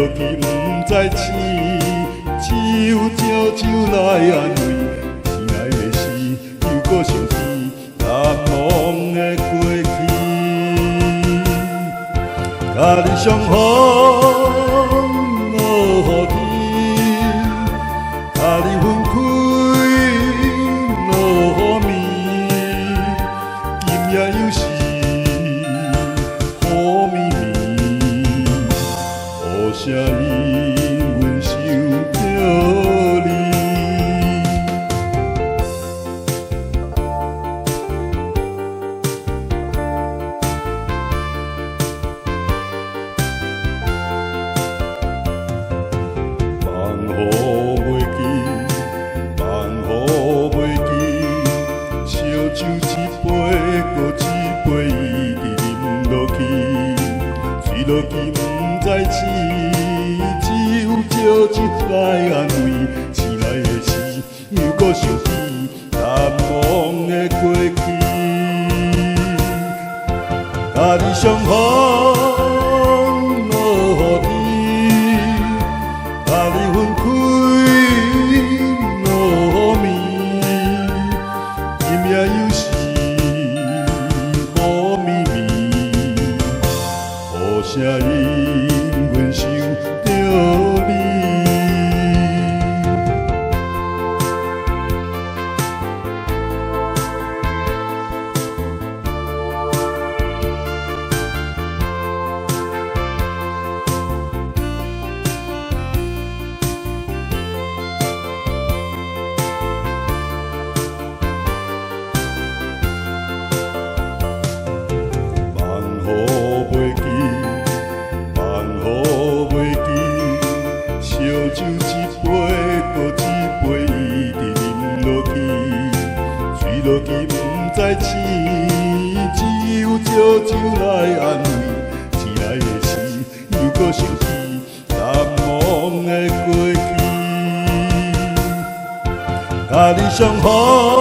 落去不知醒，只有鸟鸟来安慰。醒来的时，又搁想起难忘的过去。甲你相逢落雨天，甲你分开落暝，今夜又是雨绵绵，雨声因阮想着你。放雨袂记，放雨袂记，烧酒一杯搁一杯，一直饮落去，醉落去不知醒，只有借酒来安慰。醒来的时，又搁想起难忘的过去，甲你相逢落雨天，甲你分开落暝，今夜又是雨绵绵，雨声因阮想着你。放雨袂记，放雨袂记，烧酒一杯搁一杯，一直饮落去，醉落去不知醒，只有借酒来安慰。醒来的时，又搁想起难忘的过去，甲你相逢。